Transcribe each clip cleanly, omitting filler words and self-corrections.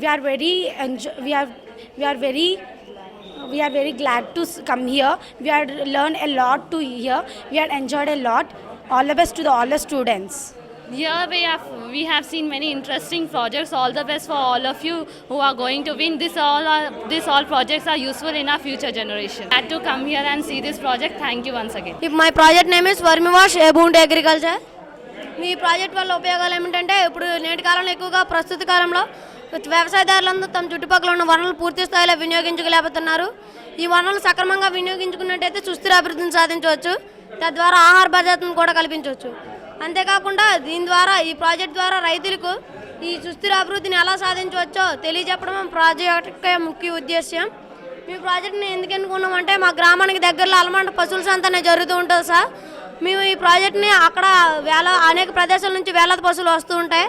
we are very we are very we are very glad to come here. We are learned a lot to here. We are enjoyed a lot. All the best to all the students. Here we have seen many interesting projects. All the best for all of you who are going to win. This all projects are useful in our future generation. Glad to come here and see this project. Thank you once again. My project name is Vermiwash Abound Agriculture. Me project వల్ల ఉపయోగాలు ఏమిటంటే ఇప్పుడు నేటి కాలంలో ఎక్కువగా ప్రస్తుత కాలంలో వ్యవసాయదారులందరూ తమ చుట్టుపక్కల ఉన్న వనరులు పూర్తి స్థాయిలో వినియోగించలేకపోతున్నారు. ఈ వనరులు సక్రమంగా వినియోగించుకున్నట్టయితే సుస్థిర అభివృద్ధిని సాధించవచ్చు. తద్వారా ఆహార భద్రతను కూడా కల్పించవచ్చు. అంతేకాకుండా దీని ద్వారా ఈ ప్రాజెక్ట్ ద్వారా రైతులకు ఈ సుస్థిర అభివృద్ధిని ఎలా సాధించవచ్చో తెలియజెప్పడం ప్రాజెక్ట్ యొక్క ముఖ్య ఉద్దేశ్యం. మీ ప్రాజెక్ట్ని ఎందుకు ఎన్నుకున్నామంటే మా గ్రామానికి దగ్గరలో అలమంట పశువుల సంత అనేది జరుగుతూ ఉంటుంది సార్. మేము ఈ ప్రాజెక్ట్ని అక్కడ అనేక ప్రదేశాల నుంచి వేలాది పశువులు వస్తూ ఉంటాయి.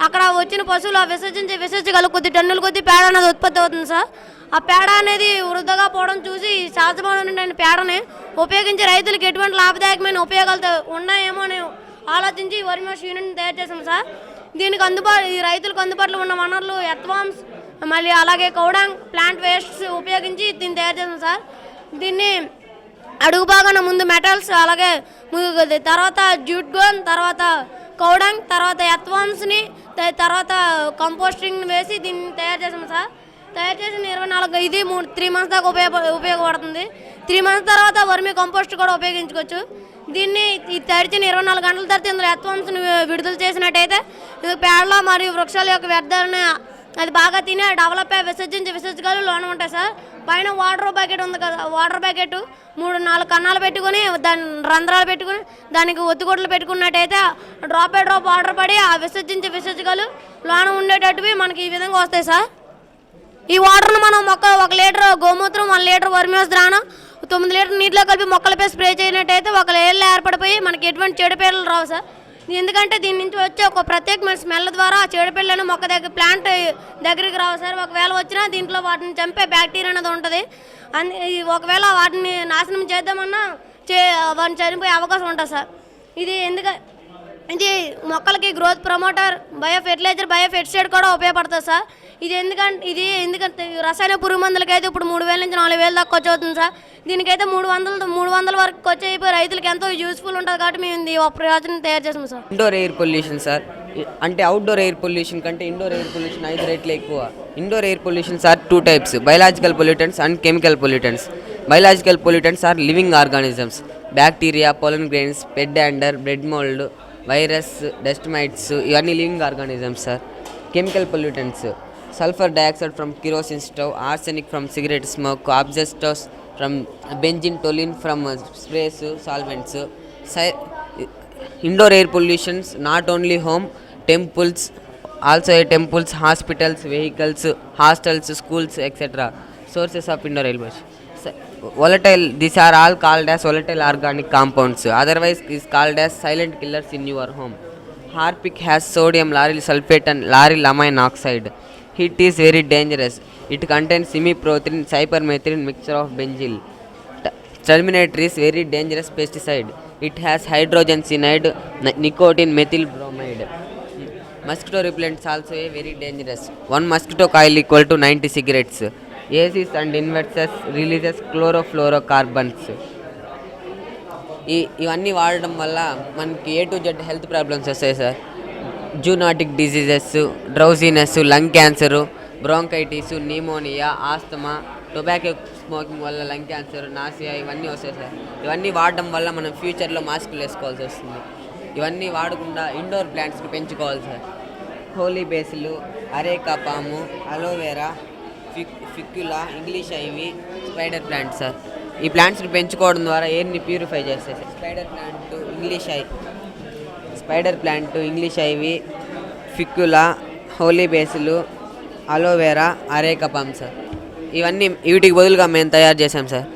అక్కడ వచ్చిన పశువులు విసర్జించగల కొద్ది టన్నుల కొద్ది పేడ అనేది ఉత్పత్తి అవుతుంది సార్. ఆ పేడ అనేది వృధాగా పోవడం చూసి సహజమైన పేడని ఉపయోగించి రైతులకు ఎటువంటి లాభదాయకమైన ఉపయోగాలు ఉన్నాయేమో అని ఆలోచించి ఈ వర్మివాష్ యూనిట్ని తయారు చేసాం సార్. దీనికి ఈ రైతులకు అందుబాటులో ఉన్న వనరులు ఎర్త్వామ్స్ మళ్ళీ అలాగే కౌడాంగ్ ప్లాంట్ వేస్ట్స్ ఉపయోగించి దీన్ని తయారు చేసాం సార్. దీన్ని అడుగు భాగాన ముందు మెటల్స్ అలాగే తర్వాత జూట్ గోన్ తర్వాత కౌడాంగ్ తర్వాత ఎర్త్వామ్స్ని తర్వాత కంపోస్టింగ్ వేసి దీన్ని తయారు చేసాం సార్. తయారు చేసిన 24 ఇది 3 మంత్స్ దాకా ఉపయోగపడుతుంది. 3 మంత్స్ తర్వాత వర్మి కంపోస్ట్ కూడా ఉపయోగించుకోవచ్చు. దీన్ని తడిచిన 24 గంటల తర్వాత ఇందులో ఎర్త్వామ్స్ని విడుదల చేసినట్టయితే పేడలో మరియు వృక్షాల యొక్క వ్యర్థాలను అది బాగా తిని డెవలప్ అయ్యి విసర్జించగలరు లోన ఉంటాయి సార్. పైన వాటర్ బకెట్ ఉంది కదా, వాటర్ బకెట్ 3-4 కన్నాలు పెట్టుకుని దాని రంధ్రాలు పెట్టుకుని దానికి ఒత్తిగొడ్లు పెట్టుకున్నట్టయితే డ్రాప్ బై డ్రాప్ వాటర్ పడి ఆ విసర్జించగలరు లోన ఉండేటట్టువి మనకి ఈ విధంగా వస్తాయి సార్. ఈ వాటర్ను మనం 1 లీటర్ గోమూత్రం 1 లీటర్ వర్మివాష్ ద్రావణం 9 లీటర్ నీటిలో కలిపి మొక్కలపై స్ప్రే చేయనట్టయితే 1 లేయర్లో ఏర్పడిపోయి మనకి ఎటువంటి చెడుపీడలు రావు సార్. ఎందుకంటే దీని నుంచి వచ్చే ఒక ప్రత్యేకమైన స్మెల్ ద్వారా ఆ చెడుపీడలను మొక్క దగ్గర ప్లాంట్ దగ్గరికి రావు సార్. ఒకవేళ వచ్చినా దీంట్లో వాటిని చంపే బ్యాక్టీరియా అనేది ఉంటుంది. ఒకవేళ వాటిని నాశనం చేద్దామన్నా వాటిని చనిపోయే అవకాశం ఉంటుంది సార్. ఇది మొక్కలకి growth promoter, bio fertiliser, bio ఫెర్టిసైడ్ కూడా ఉపయోగపడుతుంది సార్. ఎందుకంటే రసాయన పురుగు మందులకైతే ఇప్పుడు 3,000 నుంచి 4,000 దాకా ఖర్చు అవుతుంది సార్. దీనికైతే 300 వరకు ఖర్చు అయిపోయి రైతులకు ఎంతో యూస్ఫుల్ ఉంటుంది కాబట్టి మేము ఈ ప్రయోజనం తయారు చేసాం sir. Indoor air pollution sir, అంటే అవుట్డోర్ ఎయిర్ పొల్యూషన్ కంటే ఇండోర్ ఎయిర్ పొల్యూషన్ 5 రెట్లు ఎక్కువ. Indoor air pollutions are 2 types: biological pollutants and chemical pollutants. Biological pollutants are living organisms, bacteria, pollen grains, pet dander, bread mold, virus, dust mites, ఇవన్నీ living organisms sir. Chemical pollutants: sulfur dioxide from kerosene stove, arsenic from cigarette smoke, asbestos from benzene, toluene from sprays, solvents. Indoor air pollutions not only home, temples, also temples, hospitals, vehicles, hostels, schools, etc. Sources of indoor air pollution. Volatile, these are all called as volatile organic compounds, otherwise is called as silent killers in your home. Harpic has sodium lauryl sulfate and lauryl amine oxide. It is very dangerous. It contains imiprothin, cypermethrin mixture of benzyl. Terminator is very dangerous pesticide. It has hydrogen cyanide, nicotine, methyl bromide. Mosquito repellents also a very dangerous. 1 mosquito coil equal to 90 cigarettes. ACs and inverters releases chlorofluorocarbons. ఇవన్నీ వాడడం వల్ల మనకి A to Z health problems వస్తాయి sir. Zoonotic diseases, drowsiness, lung cancer, bronchitis, pneumonia, asthma, tobacco smoking వల్ల lung cancer, nausea ఇవన్నీ వస్తాయి sir. ఇవన్నీ వాడడం వల్ల మనం ఫ్యూచర్లో మాస్కులు వేసుకోవాల్సి వస్తుంది. ఇవన్నీ వాడకుండా ఇండోర్ ప్లాంట్స్కి పెంచుకోవాలి sir. Holy basil, areca palm, aloe vera, ఫిక్యులా, English ivy, spider plant sir. ఈ ప్లాంట్స్ని పెంచుకోవడం ద్వారా ఎయిర్ని ప్యూరిఫై చేస్తాయి sir. Spider plant, English ivy, ఫిక్యులా, holy basil, aloe vera, areca palm sir. ఇవన్నీ వీటికి బదులుగా మేము తయారు చేసాం sir.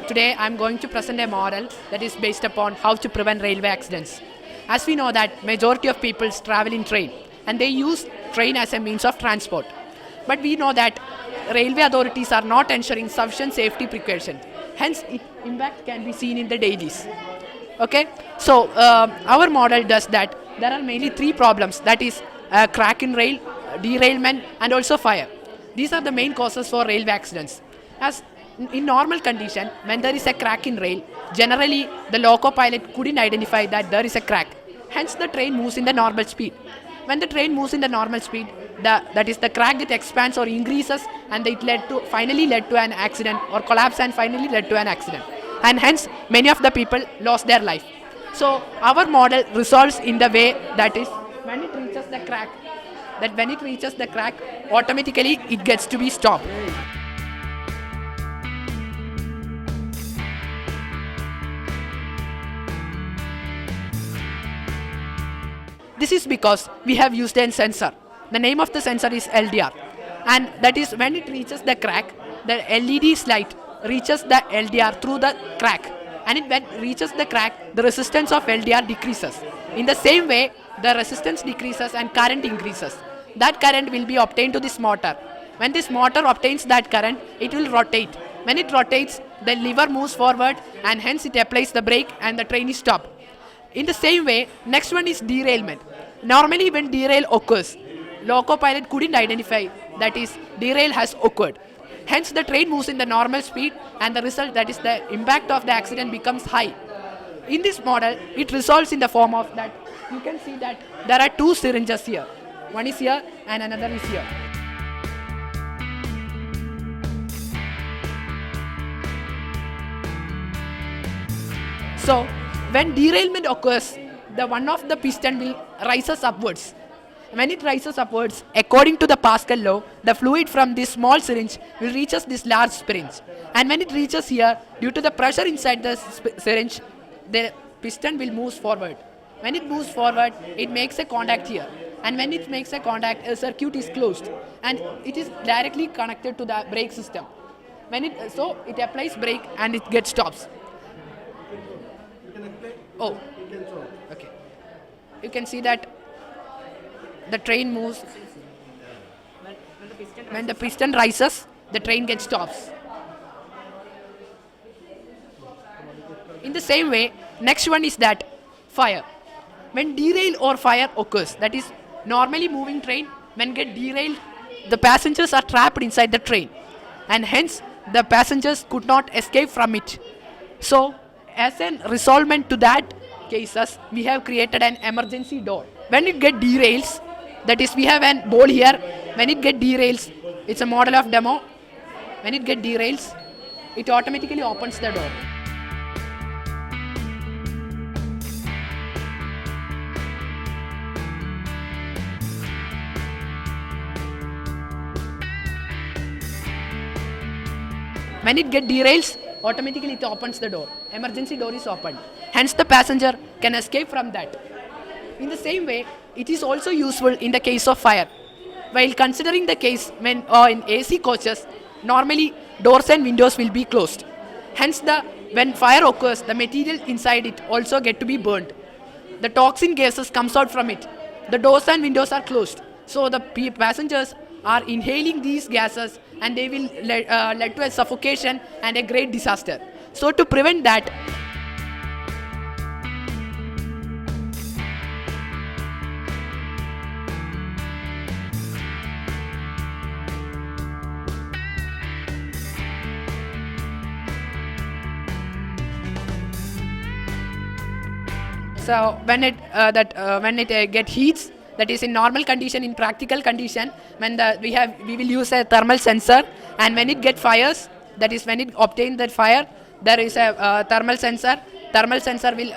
Today I am going to present a model that is based upon how to prevent railway accidents. As we know that majority of people travel in train and they use train as a means of transport. But we know that railway authorities are not ensuring sufficient safety precautions. Hence, impact can be seen in the dailies. Okay, so our model does that. There are mainly 3 problems, that is crack in rail, derailment, and also fire. These are the main causes for railway accidents. As in normal condition, when there is a crack in rail, generally the loco pilot couldn't identify that there is a crack. Hence, the train moves in the normal speed. When the train moves in the normal speed, that is the crack that expands or increases, and it finally led to an accident or collapse and finally led to an accident. And hence, many of the people lost their life. So our model resolves in the way that is when it reaches the crack, automatically it gets to be stopped. This is because we have used a sensor. The name of the sensor is LDR, and that is when it reaches the crack, the LED light reaches the LDR through the crack, and when it reaches the crack, the resistance of LDR decreases. In the same way, the resistance decreases and current increases. That current will be obtained to this motor. When this motor obtains that current, it will rotate. When it rotates, the lever moves forward, and hence it applies the brake and the train is stopped. In the same way, next one is derailment. Normally when derail occurs, loco pilot couldn't identify that is derail has occurred. Hence the train moves in the normal speed, and the result, that is the impact of the accident, becomes high. In this model, it resolves in the form of that you can see that there are two syringes here. One is here and another is here. So when derailment occurs, the one of the piston will rises upwards. When it rises upwards, according to the Pascal law, the fluid from this small syringe will reaches this large syringe. And when it reaches here, due to the pressure inside the syringe, the piston will move forward. When it moves forward, it makes a contact here. And when it makes a contact, a circuit is closed. And it is directly connected to the brake system. So it applies brake and it gets stops. Oh, okay. You can see that the train moves. When the piston rises, the train gets stops. In the same way, next one is that fire. When derail or fire occurs, that is normally moving train, when get derailed, the passengers are trapped inside the train, and hence the passengers could not escape from it. So as a resolvement to that cases, we have created an emergency door. When it get derails, that is we have a ball here. When it get derails, it's a model of demo. When it get derails, it automatically opens the door. When it get derails, automatically it opens the door. Emergency door is opened. Hence the passenger can escape from that. In the same way, it is also useful in the case of fire. While considering the case when in AC coaches, normally doors and windows will be closed. Hence when fire occurs, the material inside it also get to be burnt. The toxin gases comes out from it. The doors and windows are closed. So the passengers are inhaling these gases, and they will lead to a suffocation and a great disaster. So to prevent that, so when it get heats, that is in normal condition, in practical condition, when we will use a thermal sensor, and when it get fires, that is when it obtain that fire, there is a thermal sensor. Thermal sensor will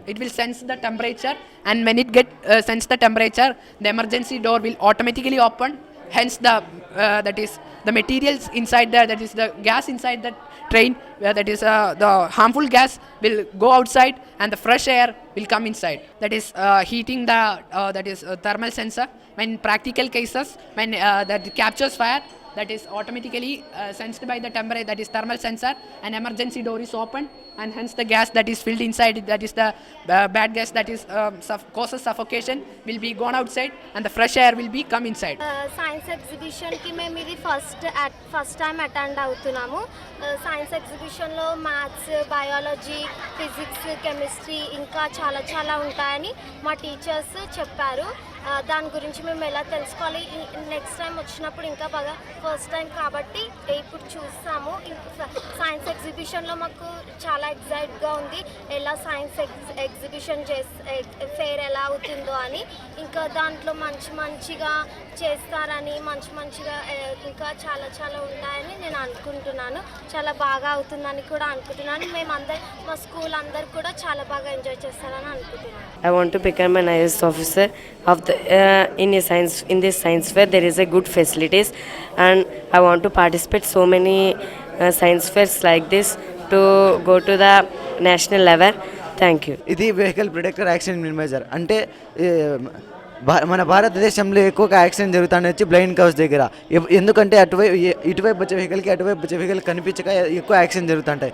it will sense the temperature, and when it get sense the temperature, the emergency door will automatically open. Hence that is the materials inside there, that is the gas inside the train, that is the harmful gas will go outside, and the fresh air will come inside. That is heating the thermal sensor. When practical cases, when that captures fire, that is automatically sensed by the temperature, that is thermal sensor, and emergency door is opened, and hence the gas that is filled inside it, that is the bad gas that is causes suffocation, will be gone outside, and the fresh air will be come inside. Science exhibition ki మేము ఇది first time attend అవుతున్నాము. Science ఎగ్జిబిషన్లో maths, biology, physics, chemistry ఇంకా చాలా ఉంటాయని మా teachers చెప్పారు. దాని గురించి మేము ఎలా తెలుసుకోవాలి, నెక్స్ట్ టైం వచ్చినప్పుడు ఇంకా బాగా ఫస్ట్ టైం కాబట్టి ఇప్పుడు చూస్తాము. సైన్స్ ఎగ్జిబిషన్లో మాకు చాలా ఎగ్జైట్గా ఉంది, ఎలా సైన్స్ ఎగ్జిబిషన్ ఫెయిర్ ఎలా అవుతుందో అని. ఇంకా దాంట్లో మంచిగా చేస్తారని, మంచిగా ఇంకా చాలా ఉంటాయని నేను అనుకుంటున్నాను. చాలా బాగా అవుతుందని కూడా అనుకుంటున్నాను. మా స్కూల్ అందరు కూడా చాలా బాగా ఎంజాయ్ చేస్తారని అనుకుంటున్నాను. I want to become an IAS officer of the in this science fair. There is a good facilities, and I want to participate so many science fairs like this to go to the national level. Thank you. ఇది vehicle protector accident minimiser అంటే మన భారతదేశంలో ఎక్కువగా accident జరుగుతానే వచ్చి blind covers దగ్గర. ఎందుకంటే ఇటువైపు వచ్చే వెహికల్కి అటువైపు వచ్చే వెహికల్ కనిపించక ఎక్కువ యాక్సిడెంట్ జరుగుతుంటాయి.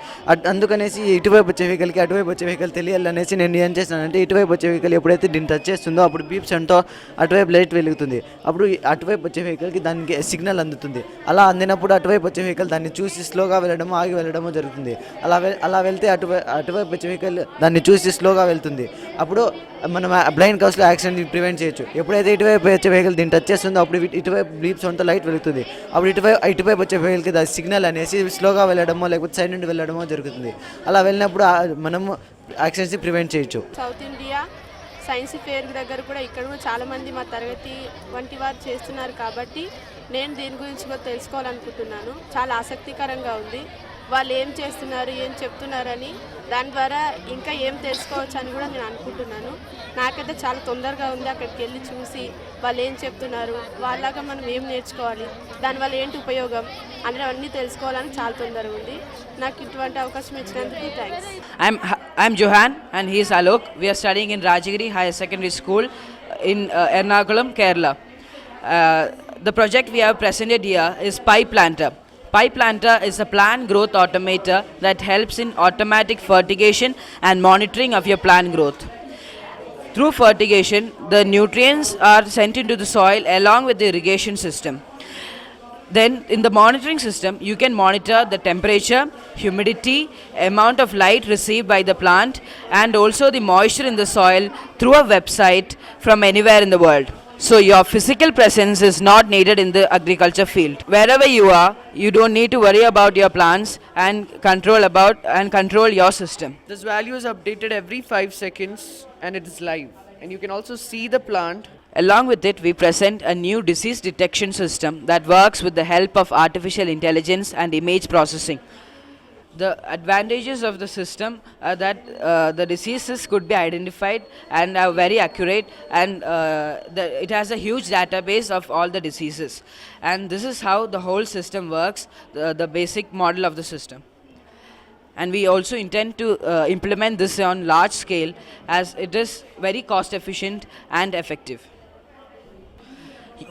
అందుకనేసి ఇటువైపు వచ్చే వెహికల్కి అటువైపు వచ్చే వెహికల్ తెలియాలనేసి నేను ఏం చేస్తానంటే, ఇటువైపు వచ్చే వెహికల్ ఎప్పుడైతే దీన్ని టచ్ చేస్తుందో అప్పుడు బీప్స్ అంటూ అటువైపు లైట్ వెలుగుతుంది. అప్పుడు అటువైపు వచ్చే వెహికల్కి దానికి సిగ్నల్ అందుతుంది. అలా అందినప్పుడు అటువైపు వచ్చే వెహికల్ దాన్ని చూసి స్లోగా వెళ్ళడమో ఆగి వెళ్ళడమో జరుగుతుంది. అలా వెళ్తే అటువైపు వచ్చే వెహికల్ దాన్ని చూసి స్లోగా వెళ్తుంది. అప్పుడు మనం బ్లైండ్ కవర్స్లో యాక్సిడెంట్ ప్రివెంట్ చేయొచ్చు. ఎప్పుడైతే ఇటువైపు వచ్చే వెహికల్ దీన్ని టచ్ చేస్తుందో అప్పుడు ఇటువైపు బ్లీప్స్ అంతా లైట్ వెలుగుతుంది. అప్పుడు ఇటువైపు వచ్చే వెహికల్కి దాని సిగ్నల్ అనేసి స్లోగా వెళ్ళడమో లేకపోతే సైడ్ నుండి వెళ్ళడమో జరుగుతుంది. అలా వెళ్ళినప్పుడు మనం యాక్సిడెంట్స్ని ప్రివెంట్ చేయొచ్చు. సౌత్ ఇండియా సైన్స్ ఫేర్ దగ్గర కూడా ఇక్కడ కూడా చాలామంది మా తరగతి వంటి వారు చేస్తున్నారు కాబట్టి నేను దీని గురించి కూడా తెలుసుకోవాలనుకుంటున్నాను. చాలా ఆసక్తికరంగా ఉంది. వాళ్ళు ఏం చేస్తున్నారు, ఏం చెప్తున్నారని, దాని ద్వారా ఇంకా ఏం తెలుసుకోవచ్చు అని కూడా నేను అనుకుంటున్నాను. నాకైతే చాలా తొందరగా ఉంది అక్కడికి వెళ్ళి చూసి వాళ్ళు ఏం చెప్తున్నారు, వాళ్ళలాగా మనం ఏం నేర్చుకోవాలి, దానివల్ల ఏంటి ఉపయోగం అని అన్నీ తెలుసుకోవాలని చాలా తొందరగా ఉంది. నాకు ఇటువంటి అవకాశం ఇచ్చినందుకు thanks. I'm Johan and he is Alok. We are studying in Rajagiri Higher Secondary School in Ernakulam, Kerala. The project we have presented here is Pipe Planter. Pipe Planter is a plant growth automator that helps in automatic fertigation and monitoring of your plant growth. Through fertigation, the nutrients are sent into the soil along with the irrigation system. Then in the monitoring system, you can monitor the temperature, humidity, amount of light received by the plant, and also the moisture in the soil through a website from anywhere in the world. So your physical presence is not needed in the agriculture field. Wherever you are, you don't need to worry about your plants and control your system. This value is updated every 5 seconds and it is live. And you can also see the plant. Along with it, we present a new disease detection system that works with the help of artificial intelligence and image processing. The advantages of the system are that the diseases could be identified and are very accurate, and it has a huge database of all the diseases. And this is how the whole system works, the basic model of the system. And we also intend to implement this on large scale as it is very cost efficient and effective.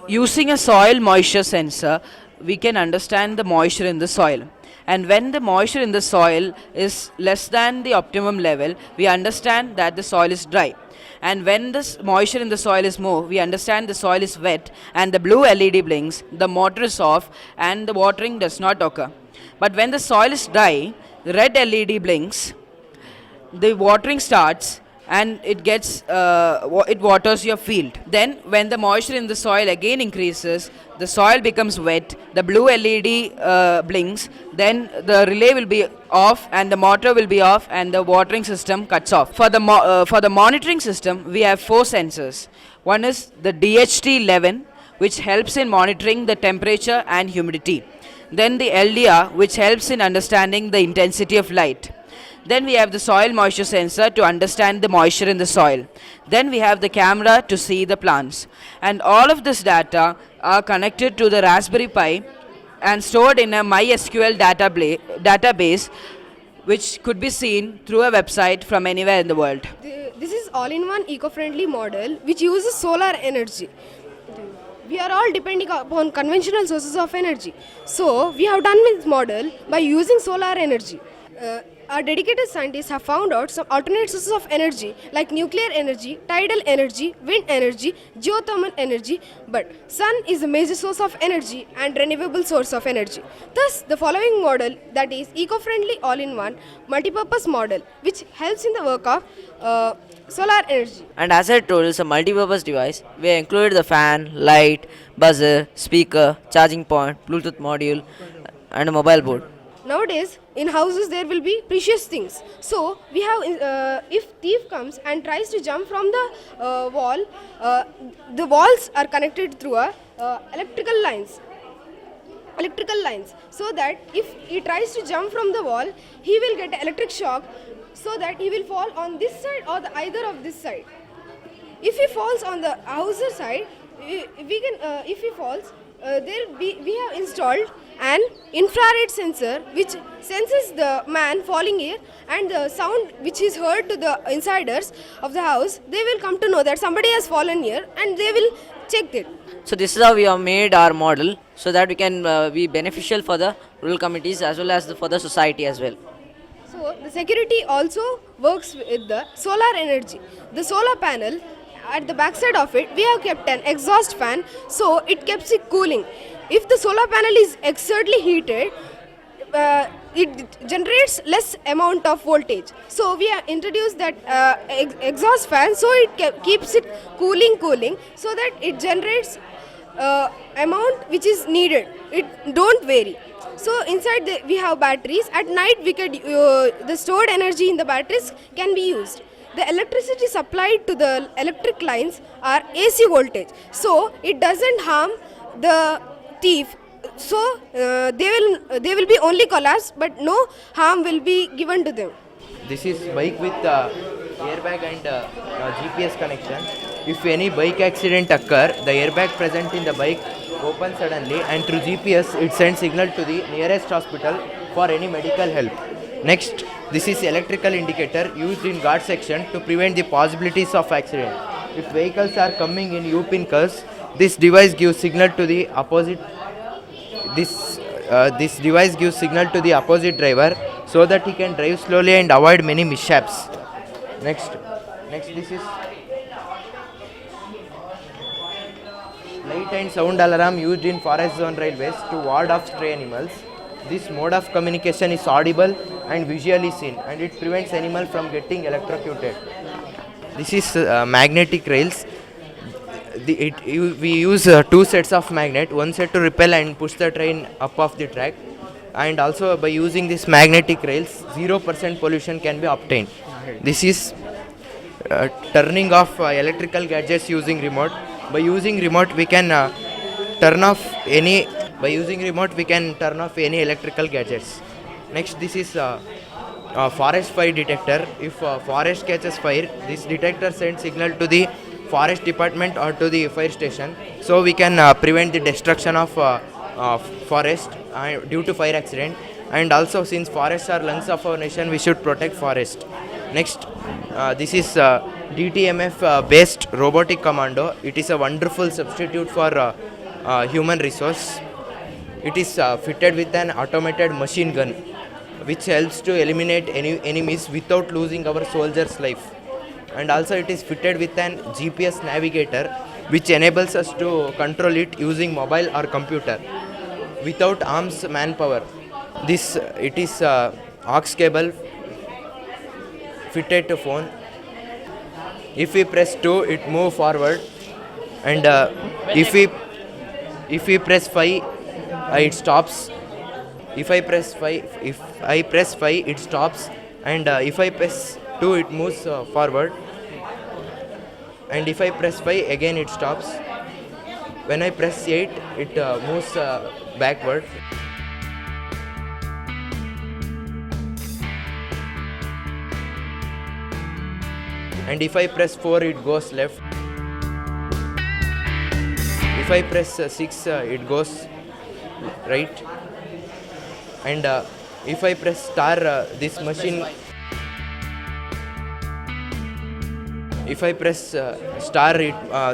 Using a soil moisture sensor, we can understand the moisture in the soil. And when the moisture in the soil is less than the optimum level, we understand that the soil is dry. And when this moisture in the soil is more, we understand the soil is wet and the blue LED blinks, the motor is off and the watering does not occur. But when the soil is dry, the red LED blinks, the watering starts and it waters your field. Then when the moisture in the soil again increases, the soil becomes wet, the blue LED blinks, then the relay will be off and the motor will be off and the watering system cuts off. For the monitoring system, we have 4 sensors. One is the DHT11, which helps in monitoring the temperature and humidity. Then the LDR, which helps in understanding the intensity of light. Then we have the soil moisture sensor to understand the moisture in the soil. Then we have the camera to see the plants. And all of this data are connected to the Raspberry Pi and stored in a MySQL database, which could be seen through a website from anywhere in the world. This is all-in-one eco-friendly model which uses solar energy. We are all depending upon conventional sources of energy. So we have done this model by using solar energy. our dedicated scientists have found out some alternate sources of energy like nuclear energy, tidal energy, wind energy, geothermal energy, but sun is a major source of energy and renewable source of energy. Thus, the following model, that is eco-friendly all-in-one multipurpose model, which helps in the work of solar energy. And as I told, it's a multi-purpose device. We included the fan, light, buzzer, speaker, charging point, Bluetooth module, and a mobile board. Nowadays, in houses there will be precious things. So we have, if thief comes and tries to jump from the wall, the walls are connected through electrical lines. So that if he tries to jump from the wall, he will get an electric shock, so that he will fall on this side or either of this side. If he falls on the outer side, if he falls, we have installed an infrared sensor which senses the man falling here, and the sound which is heard to the insiders of the house, they will come to know that somebody has fallen here and they will check it. So this is how we have made our model so that we can be beneficial for the rural communities as well as for the society as well. So the security also works with the solar energy. The solar panel, at the backside of it, we have kept an exhaust fan, so it keeps it cooling. If the solar panel is exertly heated, it generates less amount of voltage. So we have introduced that exhaust fan, so it keeps it cooling, so that it generates amount which is needed. It don't vary. So inside we have batteries. At night we could the stored energy in the batteries can be used. The electricity supplied to the electric lines are AC voltage, so it doesn't harm the thief. So they will be only collapse, but no harm will be given to them. This is bike with airbag and GPS connection. If any bike accident occur, the airbag present in the bike opens suddenly, and through GPS it sends signal to the nearest hospital for any medical help. Next, this is electrical indicator used in guard section to prevent the possibilities of accident. If vehicles are coming in U-pin curves, this device gives signal to the opposite. This device gives signal to the opposite driver so that he can drive slowly and avoid many mishaps. Next, this is light and sound alarm used in forest zone railways to ward off stray animals. This mode of communication is audible and visually seen, and it prevents animal from getting electrocuted. This is magnetic rails. We use two sets of magnet, one set to repel and push the train up off the track, and also by using this magnetic rails 0% pollution can be obtained. This is turning off electrical gadgets using remote. By using remote we can turn off any electrical gadgets. Next, this is forest fire detector. If forest catches fire, this detector sends signal to the forest department or to the fire station, so we can prevent the destruction of forest due to fire accident. And also, since forests are lungs of our nation, we should protect forest. Next, this is Dtmf based robotic commando. It is a wonderful substitute for human resource. It is fitted with an automated machine gun, which helps to eliminate any enemies without losing our soldiers' life. And also it is fitted with an GPS navigator, which enables us to control it using mobile or computer without arms manpower. It is aux cable fitted to phone. If we press 2, it moves forward, and if we press 5, it stops. If I press 5, it stops, and if I press 2, it moves forward, and if I press 5, again it stops. When I press 8, it moves backward. And if I press 4, it goes left. If I press 6, it goes right. And if I press star, this machine. If I press star,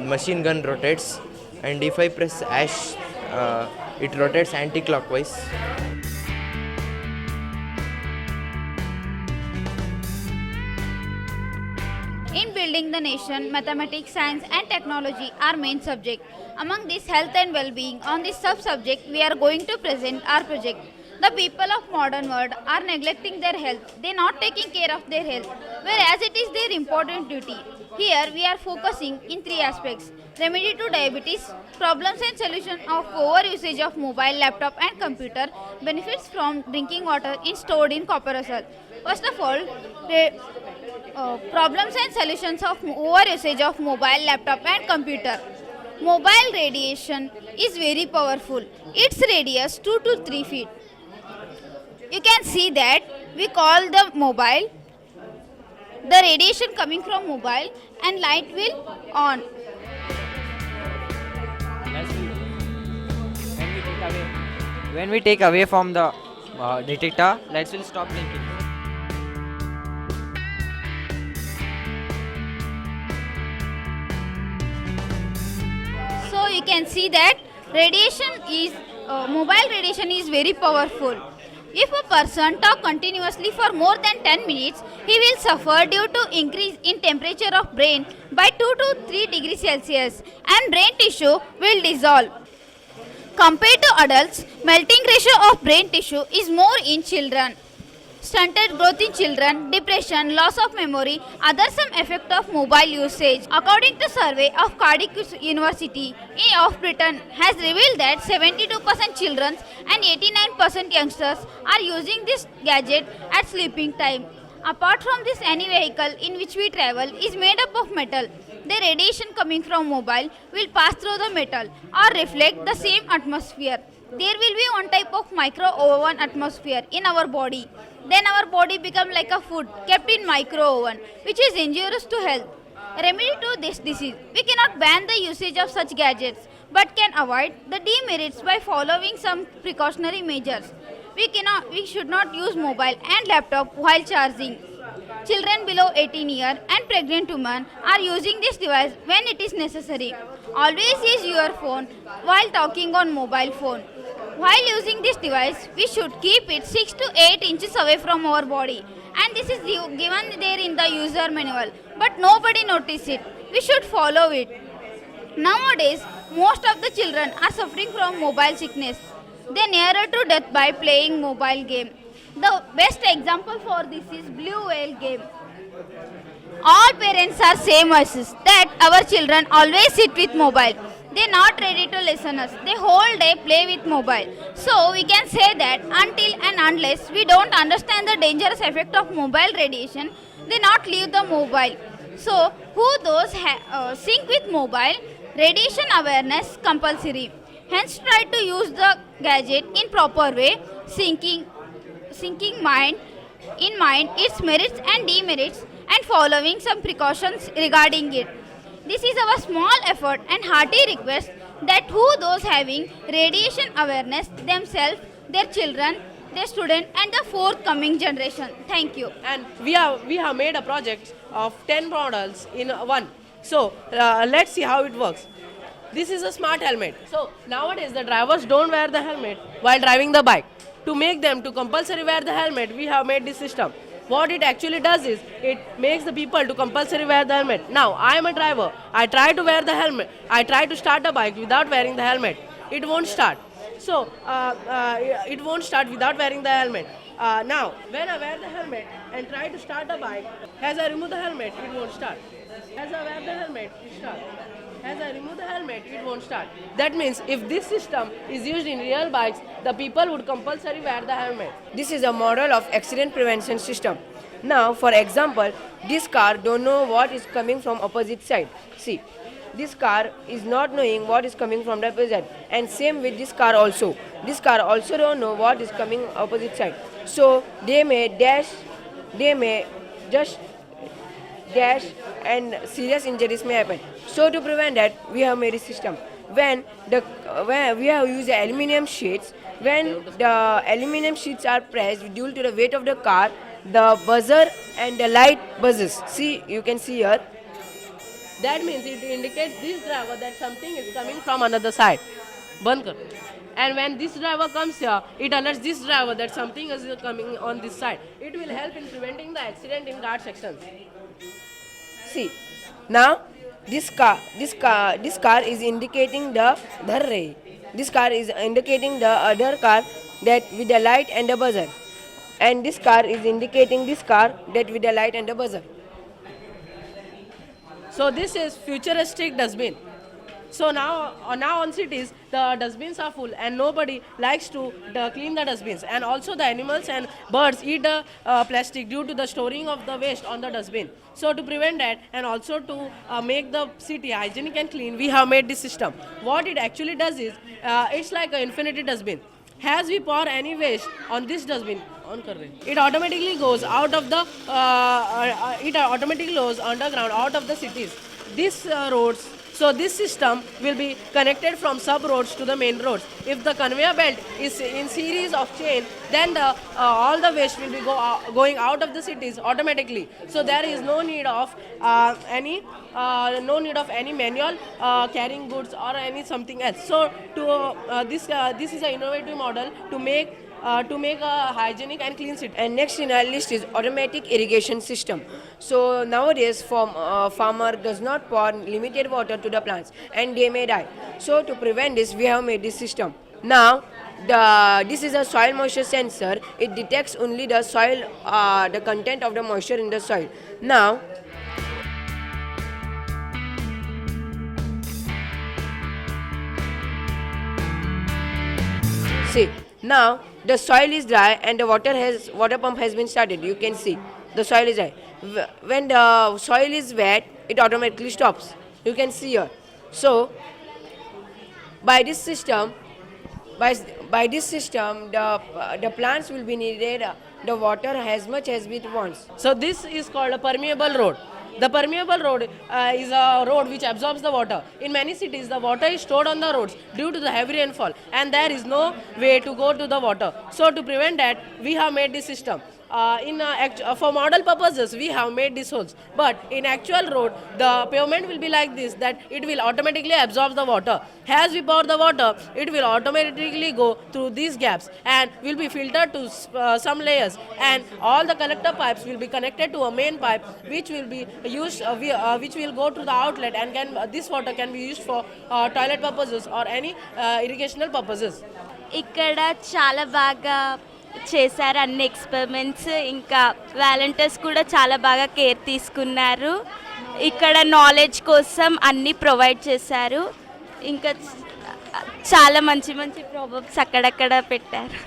machine gun rotates. And if I press hash, it rotates anti-clockwise. building the nation, mathematics, science and technology are main subject. Among this health and well-being, on this sub-subject we are going to present our project. The people of modern world are neglecting their health. They are not taking care of their health, whereas it is their important duty. Here we are focusing in three aspects: remedy to diabetes, problems and solution of over usage of mobile, laptop and computer, benefits from drinking water stored in copper vessel. First of all, problems and solutions of over usage of mobile, laptop and computer. Mobile radiation is very powerful. Its radius 2 to 3 feet. You can see that we call the mobile, the radiation coming from mobile and light will on. When we take away from the detector, lights will stop blinking. So you can see that mobile radiation is very powerful. If a person talk continuously for more than 10 minutes, he will suffer due to increase in temperature of brain by 2 to 3 degrees Celsius and brain tissue will dissolve. Compared to adults, melting ratio of brain tissue is more in children. Stunted growth in children, depression, loss of memory, other some effect of mobile usage. According to survey of Cardiff University of Britain has revealed that 72% children and 89% youngsters are using this gadget at sleeping time. Apart from this, any vehicle in which we travel is made up of metal. The radiation coming from mobile will pass through the metal or reflect the same atmosphere. There will be one type of micro oven atmosphere in our body. Then our body becomes like a food kept in micro oven, which is injurious to health. Remedy to this disease: we cannot ban the usage of such gadgets, but can avoid the demerits by following some precautionary measures. We should not use mobile and laptop while charging. Children below 18 years and pregnant women are using this device when it is necessary. Always use your phone while talking on mobile phone. While using this device, we should keep it 6 to 8 inches away from our body. And this is given there in the user manual. But nobody notices it. We should follow it. Nowadays, most of the children are suffering from mobile sickness. They nearer to death by playing mobile game. The best example for this is Blue Whale game. All parents are same voices that our children always sit with mobile. They not ready to listen us. They whole day play with mobile. So we can say that until and unless we don't understand the dangerous effect of mobile radiation, they not leave the mobile. So who those sync with mobile, radiation awareness compulsory. Hence try to use the gadget in proper way, syncing mind its merits and demerits and following some precautions regarding it. This is our small effort and hearty request that who those having radiation awareness themselves, their children, their students and the forthcoming generation. Thank you. And we have made a project of 10 models in one. So let's see how it works. This is a smart helmet. So nowadays the drivers don't wear the helmet while driving the bike. To make them to compulsory wear the helmet, we have made this system. What it actually does is, it makes the people to compulsory wear the helmet. Now, I am a driver. I try to wear the helmet. I try to start a bike without wearing the helmet. It won't start. So, it won't start without wearing the helmet. Now, when I wear the helmet and try to start a bike, as I remove the helmet, it won't start. As I wear the helmet, it starts. As I remove the helmet, it won't start. That means if this system is used in real bikes, the people would compulsory wear the helmet. This is a model of accident prevention system. Now, for example, this car don't know what is coming from opposite side. See, this car is not knowing what is coming from the opposite, and same with this car also. This car also don't know what is coming opposite side. So they may just dash and serious injuries may happen. So to prevent that, we have made a system. When we have used the aluminum sheets, when the aluminum sheets are pressed due to the weight of the car, the buzzer and the light buzzes. See, you can see here. That means it indicates this driver that something is coming from another side. Band kar. And when this driver comes here, it alerts this driver that something is coming on this side. It will help in preventing the accident in guard sections. See, Now this car is indicating the other ray. This car is indicating the other car that with the light and the buzzer, and this car is indicating this car that with the light and the buzzer. So this is futuristic dustbin. So now on cities, the dustbins are full and nobody likes to clean the dustbins. And also the animals and birds eat the plastic due to the storing of the waste on the dustbin. So to prevent that and also to make the city hygienic and clean, we have made this system. What it actually does is, it's like an infinity dustbin. As we pour any waste on this dustbin, it automatically goes out of the, it automatically goes underground out of the cities. These roads, so this system will be connected from sub roads to the main roads. If the conveyor belt is in series of chain, then all the waste will be going out of the cities automatically. So there is no need of any manual carrying goods or any something else. So to this is an innovative model to make a hygienic and clean city. And next in our list is automatic irrigation system. So nowadays farmer does not pour limited water to the plants and they may die. So to prevent this, we have made this system. Now this is a soil moisture sensor. It detects only the soil, the content of the moisture in the soil. Now see, now the soil is dry and the water pump has been started. You can see the soil is dry. When the soil is wet, it automatically stops. You can see here. So by this system, the plants will be needed the water as much as it wants. So this is called a permeable road. The permeable road is a road which absorbs the water. In many cities, the water is stored on the roads due to the heavy rainfall and there is no way to go to the water. So to prevent that, we have made this system. For model purposes, we have made these holes. But in actual road, the pavement will be like this, that it will automatically absorb the water. As we pour the water, it will automatically go through these gaps and will be filtered to some layers. And all the collector pipes will be connected to a main pipe, which will be used, which will go to the outlet, and this water can be used for toilet purposes or any irrigational purposes. ఇక్కడ చాలా బాగా చేశారు అన్ని experiments. ఇంకా volunteers కూడా చాలా బాగా care తీసుకున్నారు. ఇక్కడ నాలెడ్జ్ కోసం అన్నీ ప్రొవైడ్ చేశారు. ఇంకా చాలా మంచి మంచి ప్రాబ్లమ్స్ అక్కడక్కడ పెట్టారు.